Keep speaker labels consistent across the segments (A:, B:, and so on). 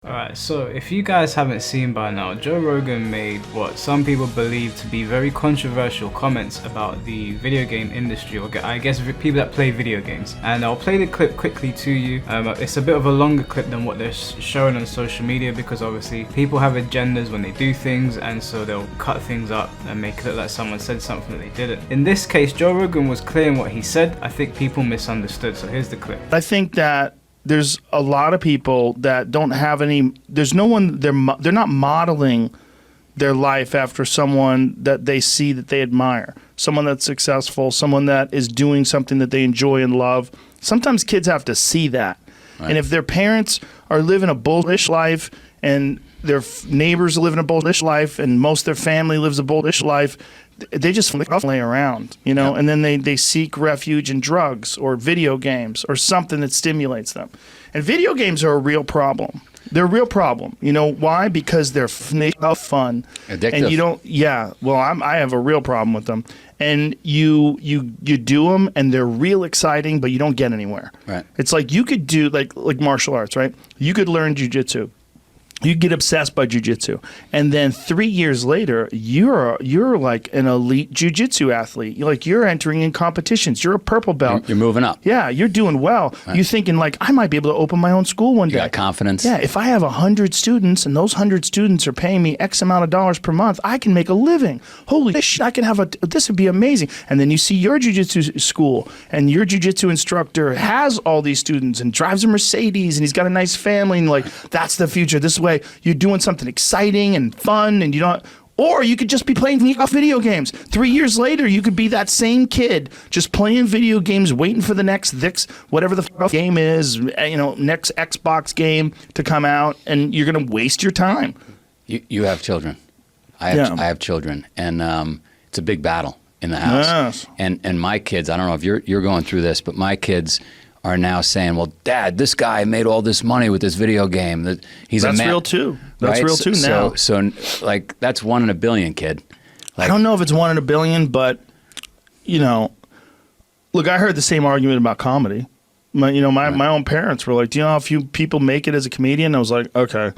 A: Alright, so if you guys haven't seen by now, Joe Rogan made what some people believe to be very controversial comments about the video game industry, or I guess people that play video games. And I'll play the clip quickly to you. It's a bit of a longer clip than what they're showing on social media, because obviously people have agendas when they do things, and so they'll cut things up and make it look like someone said something that they didn't. In this case, Joe Rogan was clear in what he said. I think people misunderstood, so here's the clip.
B: I think that there's a lot of people that don't have any, there's no one, they're not modeling their life after someone that they see that they admire, someone that's successful, someone that is doing something that they enjoy and love. Sometimes kids have to see that. Right. And if their parents are living a bullish life and their neighbors live in a bullish life and most of their family lives a bullish life, they just lay around, you know, and then they seek refuge in drugs or video games or something that stimulates them. And video games are a real problem. They're a real problem. You know why? Because they're fun.
C: Addictive.
B: And you don't, I have a real problem with them. And you do them and they're real exciting, but you don't get anywhere. Right. It's like you could do like martial arts, right? You could learn jujitsu. You get obsessed by jiu-jitsu, and then 3 years later, you're like an elite jiu-jitsu athlete. You're entering in competitions. You're a purple belt.
C: You're moving up.
B: Yeah, you're doing well. Right. You're thinking like, I might be able to open my own school one day.
C: You got confidence.
B: Yeah, if I have 100 students and those 100 students are paying me X amount of dollars per month, I can make a living. Holy shit, I can have this would be amazing. And then you see your jiu-jitsu school, and your jiu-jitsu instructor has all these students and drives a Mercedes, and he's got a nice family, and like, that's the future. This way, you're doing something exciting and fun, and you don't. Or you could just be playing video games. 3 years later, you could be that same kid just playing video games, waiting for the next whatever the game is, next Xbox game to come out, and you're gonna waste your time.
C: You have children. I have children, and it's a big battle in the house. Yes. And my kids, I don't know if you're going through this, but my kids are now saying, well, Dad, this guy made all this money with this video game. That's
B: real too. That's real too now.
C: So like, that's 1 in a billion, kid.
B: Like, I don't know if it's 1 in a billion, but, look, I heard the same argument about comedy. My own parents were like, do you know how few people make it as a comedian? I was like, okay,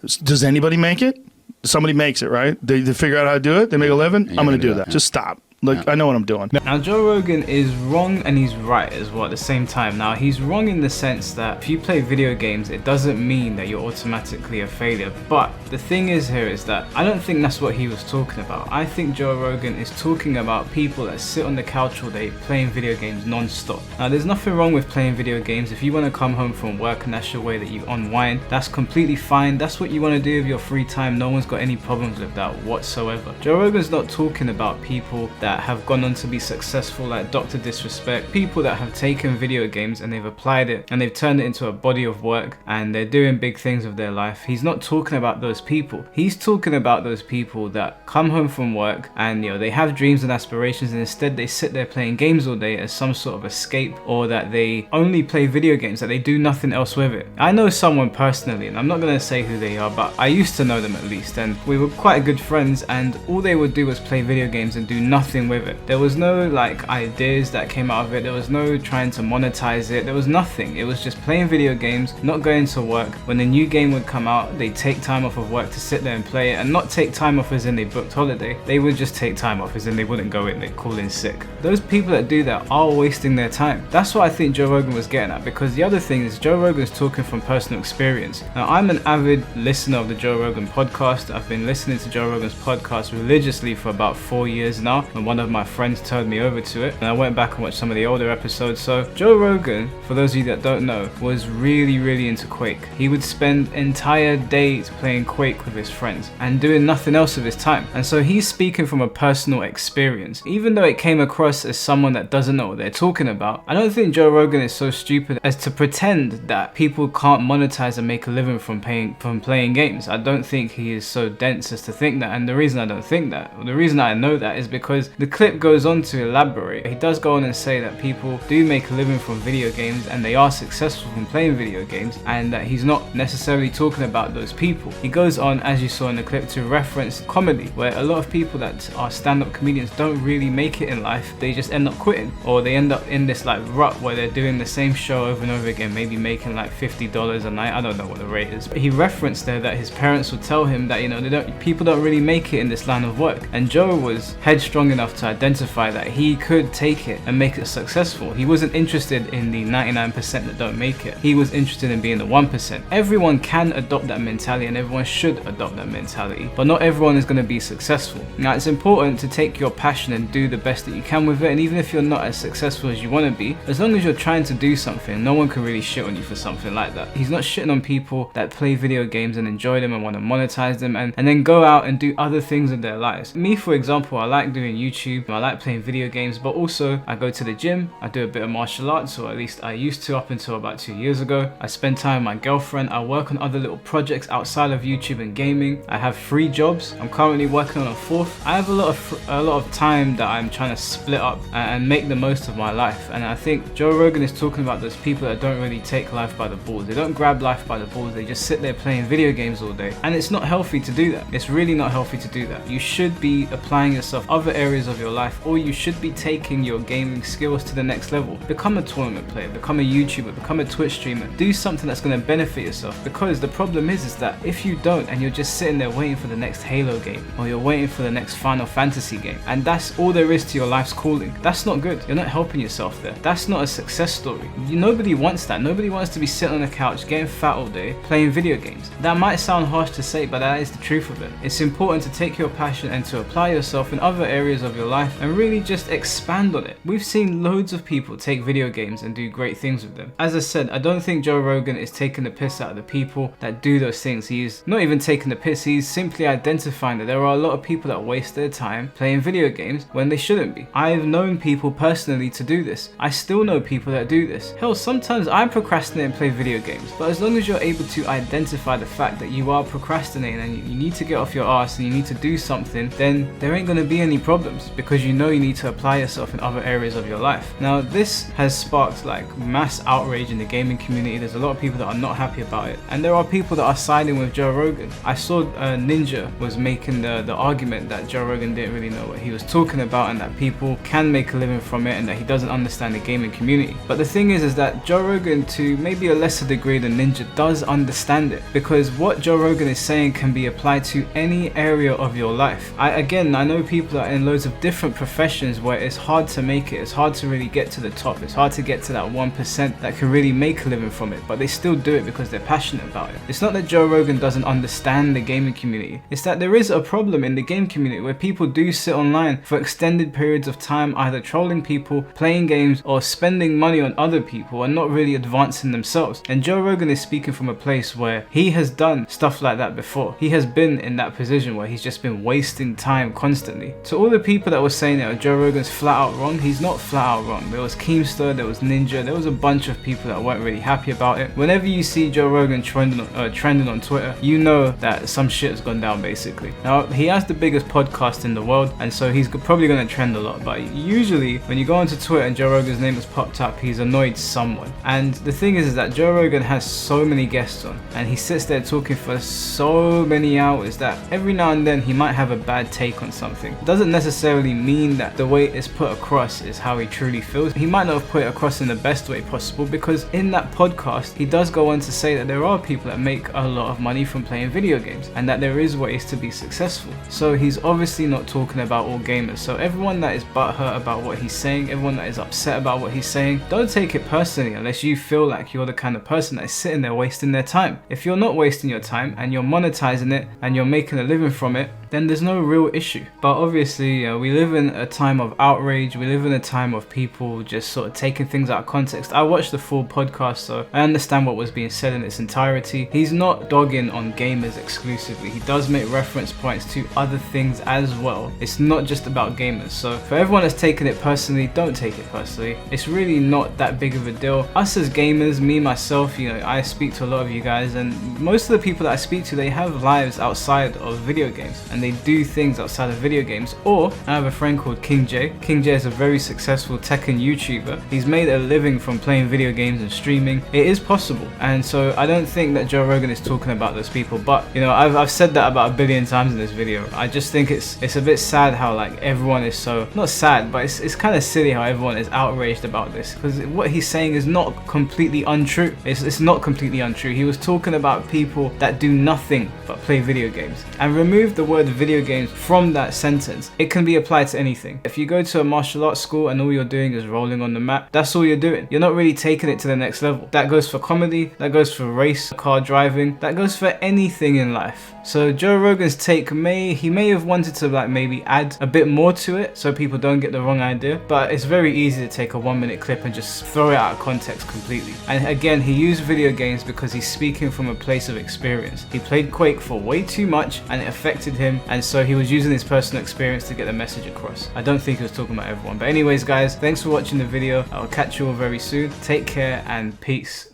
B: does anybody make it? Somebody makes it, right? They figure out how to do it. They make a living. I'm going to do that. Just stop. I know what I'm doing.
A: Now, Joe Rogan is wrong and he's right as well at the same time. Now, he's wrong in the sense that if you play video games, it doesn't mean that you're automatically a failure. But the thing is here is that I don't think that's what he was talking about. I think Joe Rogan is talking about people that sit on the couch all day playing video games non-stop. Now, there's nothing wrong with playing video games. If you want to come home from work and that's your way that you unwind, that's completely fine. That's what you want to do with your free time. No one's got any problems with that whatsoever. Joe Rogan's not talking about people that have gone on to be successful like Dr. Disrespect, people that have taken video games and they've applied it and they've turned it into a body of work and they're doing big things with their life. He's not talking about those people. He's talking about those people that come home from work and they have dreams and aspirations, and instead they sit there playing games all day as some sort of escape, or that they only play video games, that they do nothing else with it. I know someone personally, and I'm not going to say who they are, but I used to know them at least, and we were quite good friends, and all they would do was play video games and do nothing with it. There was no like ideas that came out of it. There was no trying to monetize it. There was nothing. It was just playing video games, not going to work. When the new game would come out, they'd take time off of work to sit there and play it, and not take time off as in they booked holiday. They would just take time off as in they wouldn't go in, they'd call in sick. Those people that do that are wasting their time. That's what I think Joe Rogan was getting at, because the other thing is Joe Rogan's talking from personal experience. Now, I'm an avid listener of the Joe Rogan podcast. I've been listening to Joe Rogan's podcast religiously for about 4 years now, and one of my friends turned me over to it, and I went back and watched some of the older episodes. So Joe Rogan, for those of you that don't know, was really into Quake. He would spend entire days playing Quake with his friends and doing nothing else with his time. And so he's speaking from a personal experience. Even though it came across as someone that doesn't know what they're talking about, I don't think Joe Rogan is so stupid as to pretend that people can't monetize and make a living from playing games. I don't think he is so dense as to think that. And the reason I don't think that, or the reason I know that, is because The clip goes on to elaborate. He does go on and say that people do make a living from video games and they are successful from playing video games, and that he's not necessarily talking about those people. He goes on, as you saw in the clip, to reference comedy, where a lot of people that are stand-up comedians don't really make it in life. They just end up quitting, or they end up in this like rut where they're doing the same show over and over again, maybe making like $50 a night. I don't know what the rate is. But he referenced there that his parents would tell him that, you know, people don't really make it in this line of work. And Joe was headstrong enough to identify that he could take it and make it successful. He wasn't interested in the 99% that don't make it. He was interested in being the 1%. Everyone can adopt that mentality and everyone should adopt that mentality, but not everyone is going to be successful. Now, it's important to take your passion and do the best that you can with it, and even if you're not as successful as you want to be, as long as you're trying to do something, no one can really shit on you for something like that. He's not shitting on people that play video games and enjoy them and want to monetize them and then go out and do other things in their lives. Me, for example, I like doing YouTube, I like playing video games, but also I go to the gym, I do a bit of martial arts, or at least I used to up until about 2 years ago. I spend time with my girlfriend, I work on other little projects outside of YouTube and gaming. I have 3 jobs, I'm currently working on a 4th. I have a lot of time that I'm trying to split up and make the most of my life. And I think Joe Rogan is talking about those people that don't really take life by the balls. They don't grab life by the balls, they just sit there playing video games all day. And it's not healthy to do that. It's really not healthy to do that. You should be applying yourself other areas of your life, or you should be taking your gaming skills to the next level. Become a tournament player, become a YouTuber, become a Twitch streamer. Do something that's going to benefit yourself, because the problem is that if you don't and you're just sitting there waiting for the next Halo game, or you're waiting for the next Final Fantasy game, and that's all there is to your life's calling, that's not good. You're not helping yourself there. That's not a success story. Nobody wants that. Nobody wants to be sitting on the couch getting fat all day playing video games. That might sound harsh to say, but that is the truth of it. It's important to take your passion and to apply yourself in other areas of your life and really just expand on it. We've seen loads of people take video games and do great things with them. As I said, I don't think Joe Rogan is taking the piss out of the people that do those things. He's not even taking the piss, he's simply identifying that there are a lot of people that waste their time playing video games when they shouldn't be. I've known people personally to do this. I still know people that do this. Hell, sometimes I procrastinate and play video games, but as long as you're able to identify the fact that you are procrastinating and you need to get off your ass and you need to do something, then there ain't going to be any problems, because you know you need to apply yourself in other areas of your life. Now, this has sparked like mass outrage in the gaming community. There's a lot of people that are not happy about it, and there are people that are siding with Joe Rogan. I saw Ninja was making the argument that Joe Rogan didn't really know what he was talking about and that people can make a living from it and that he doesn't understand the gaming community. But the thing is that Joe Rogan, to maybe a lesser degree than Ninja, does understand it, because what Joe Rogan is saying can be applied to any area of your life. I know people that are in loads of different professions where it's hard to make it, it's hard to really get to the top, it's hard to get to that 1% that can really make a living from it, but they still do it because they're passionate about it. It's not that Joe Rogan doesn't understand the gaming community, it's that there is a problem in the game community where people do sit online for extended periods of time either trolling people, playing games, or spending money on other people and not really advancing themselves. And Joe Rogan is speaking from a place where he has done stuff like that before. He has been in that position where he's just been wasting time constantly. To all the people that were saying that Joe Rogan's flat out wrong, he's not flat out wrong. There was Keemstar, there was Ninja, there was a bunch of people that weren't really happy about it. Whenever you see Joe Rogan trending on Twitter, you know that some shit has gone down basically. Now, he has the biggest podcast in the world, and so he's probably going to trend a lot, but usually when you go onto Twitter and Joe Rogan's name has popped up, he's annoyed someone. And the thing is that Joe Rogan has so many guests on, and he sits there talking for so many hours that every now and then he might have a bad take on something. It doesn't necessarily mean that the way it's put across is how he truly feels. He might not have put it across in the best way possible, because in that podcast he does go on to say that there are people that make a lot of money from playing video games and that there is ways to be successful. So he's obviously not talking about all gamers. So everyone that is butthurt about what he's saying, everyone that is upset about what he's saying, don't take it personally unless you feel like you're the kind of person that is sitting there wasting their time. If you're not wasting your time and you're monetizing it and you're making a living from it, then there's no real issue. But obviously, we live in a time of outrage. We live in a time of people just sort of taking things out of context. I watched the full podcast, so I understand what was being said in its entirety. He's not dogging on gamers exclusively. He does make reference points to other things as well. It's not just about gamers. So for everyone that's taken it personally, don't take it personally. It's really not that big of a deal. Us as gamers, me, myself, I speak to a lot of you guys, and most of the people that I speak to, they have lives outside of video games. And they do things outside of video games, or I have a friend called King J. King J is a very successful Tekken YouTuber. He's made a living from playing video games and streaming. It is possible, and so I don't think that Joe Rogan is talking about those people. But you know, I've said that about a billion times in this video. I just think it's a bit sad how like everyone is so, not sad, but it's kind of silly how everyone is outraged about this, because what he's saying is not completely untrue. It's not completely untrue. He was talking about people that do nothing but play video games, and remove the word video games from that sentence. It can be applied to anything. If you go to a martial arts school and all you're doing is rolling on the mat, that's all you're doing. You're not really taking it to the next level. That goes for comedy, that goes for race car driving, that goes for anything in life. So Joe Rogan's take may have wanted to like maybe add a bit more to it so people don't get the wrong idea, but it's very easy to take a 1-minute clip and just throw it out of context completely. And again, he used video games because he's speaking from a place of experience. He played Quake for way too much and it affected him, and so he was using his personal experience to get the message across. I don't think he was talking about everyone. But anyways guys, thanks for watching the video. I'll catch you all very soon. Take care and peace.